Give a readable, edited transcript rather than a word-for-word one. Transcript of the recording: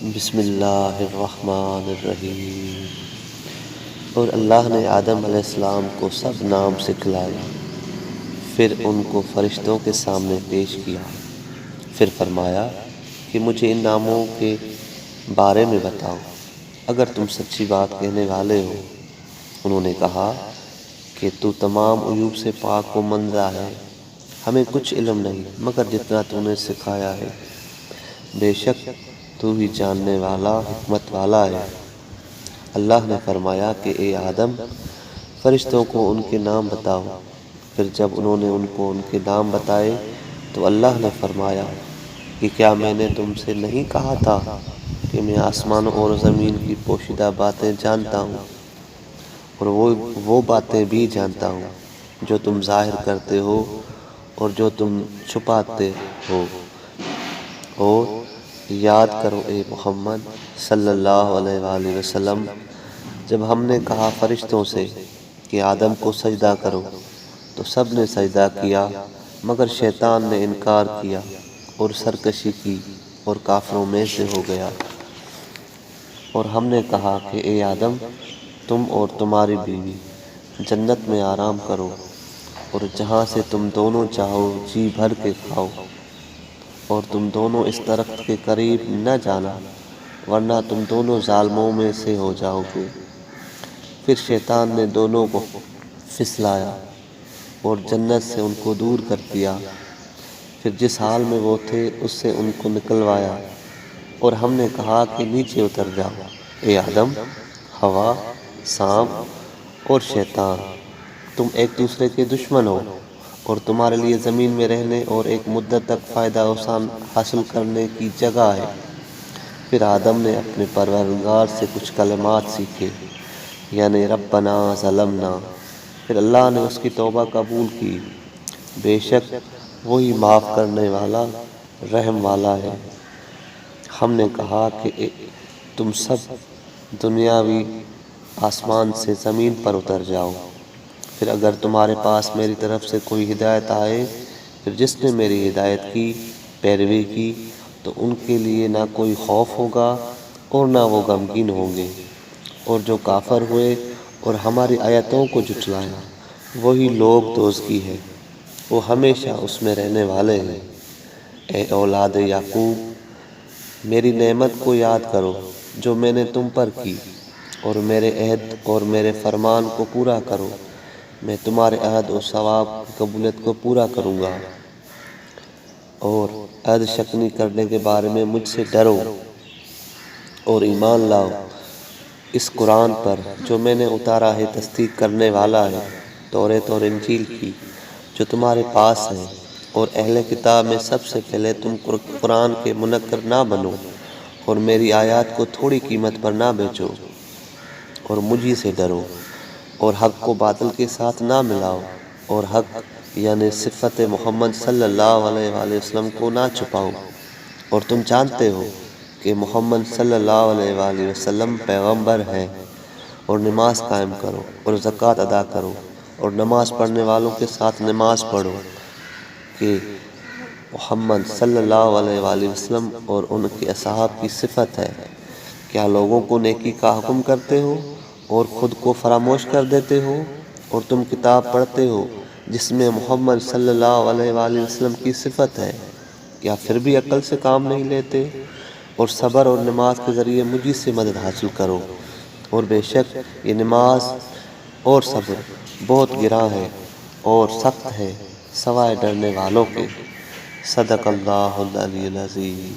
بسم اللہ الرحمن الرحیم۔ اور اللہ نے آدم علیہ السلام کو سب نام سکھلائے، پھر ان کو فرشتوں کے سامنے پیش کیا، پھر فرمایا کہ مجھے ان ناموں کے بارے میں بتاؤ اگر تم سچی بات کہنے والے ہو۔ انہوں نے کہا کہ تو تمام عیوب سے پاک و منزہ ہے، ہمیں کچھ علم نہیں مگر جتنا تو نے سکھایا ہے، بے شک تو ہی جاننے والا حکمت والا ہے۔ اللہ نے فرمایا کہ اے آدم، فرشتوں کو ان کے نام بتاؤ۔ پھر جب انہوں نے ان کو ان کے نام بتائے تو اللہ نے فرمایا کہ کیا میں نے تم سے نہیں کہا تھا کہ میں آسمانوں اور زمین کی پوشیدہ باتیں جانتا ہوں، اور وہ باتیں بھی جانتا ہوں جو تم ظاہر کرتے ہو اور جو تم چھپاتے ہو۔ اور یاد کرو اے محمد صلی اللہ علیہ وآلہ وسلم، جب ہم نے کہا فرشتوں سے کہ آدم کو سجدہ کرو تو سب نے سجدہ کیا مگر شیطان نے انکار کیا اور سرکشی کی اور کافروں میں سے ہو گیا۔ اور ہم نے کہا کہ اے آدم، تم اور تمہاری بیوی جنت میں آرام کرو اور جہاں سے تم دونوں چاہو جی بھر کے کھاؤ، اور تم دونوں اس درخت کے قریب نہ جانا ورنہ تم دونوں ظالموں میں سے ہو جاؤ گے۔ پھر شیطان نے دونوں کو پھسلایا اور جنت سے ان کو دور کر دیا، پھر جس حال میں وہ تھے اس سے ان کو نکلوایا، اور ہم نے کہا کہ نیچے اتر جاؤ اے آدم، حوا، سام اور شیطان، تم ایک دوسرے کے دشمن ہو اور تمہارے لیے زمین میں رہنے اور ایک مدت تک فائدہ حاصل کرنے کی جگہ ہے۔ پھر آدم نے اپنے پروردگار سے کچھ کلمات سیکھے، یعنی ربنا ظلمنا، پھر اللہ نے اس کی توبہ قبول کی، بے شک وہی معاف کرنے والا رحم والا ہے۔ ہم نے کہا کہ تم سب دنیاوی آسمان سے زمین پر اتر جاؤ، پھر اگر تمہارے پاس میری طرف سے کوئی ہدایت آئے، پھر جس نے میری ہدایت کی پیروی کی تو ان کے لیے نہ کوئی خوف ہوگا اور نہ وہ غمگین ہوں گے، اور جو کافر ہوئے اور ہماری آیتوں کو جھٹلایا وہی لوگ دوزخی ہے، وہ ہمیشہ اس میں رہنے والے ہیں۔ اے اولاد یعقوب، میری نعمت کو یاد کرو جو میں نے تم پر کی، اور میرے عہد اور میرے فرمان کو پورا کرو، میں تمہارے عہد و ثواب کی قبولیت کو پورا کروں گا۔ اور عہد شکنی کرنے کے بارے میں مجھ سے ڈرو اور ایمان لاؤ اس قرآن پر جو میں نے اتارا ہے، تصدیق کرنے والا ہے توریت اور انجیل کی جو تمہارے پاس ہے، اور اہل کتاب میں سب سے پہلے تم قرآن کے منکر نہ بنو اور میری آیات کو تھوڑی قیمت پر نہ بیچو، اور مجھی سے ڈرو اور حق کو باطل کے ساتھ نہ ملاؤ، اور حق یعنی صفت محمد صلی اللہ علیہ وآلہ وسلم کو نہ چھپاؤ، اور تم جانتے ہو کہ محمد صلی اللہ علیہ وآلہ وسلم پیغمبر ہے۔ اور نماز قائم کرو اور زکوٰۃ ادا کرو، اور نماز پڑھنے والوں کے ساتھ نماز پڑھو، کہ محمد صلی اللہ علیہ وآلہ وسلم اور ان کے اصحاب کی صفت ہے۔ کیا لوگوں کو نیکی کا حکم کرتے ہو اور خود کو فراموش کر دیتے ہو؟ اور تم کتاب پڑھتے ہو جس میں محمد صلی اللہ علیہ وآلہ وسلم کی صفت ہے، کیا پھر بھی عقل سے کام نہیں لیتے؟ اور صبر اور نماز کے ذریعے مجھ سے مدد حاصل کرو، اور بے شک یہ نماز اور صبر بہت گراں ہے اور سخت ہے سوائے ڈرنے والوں کے۔ صدق اللہ العلی العظیم۔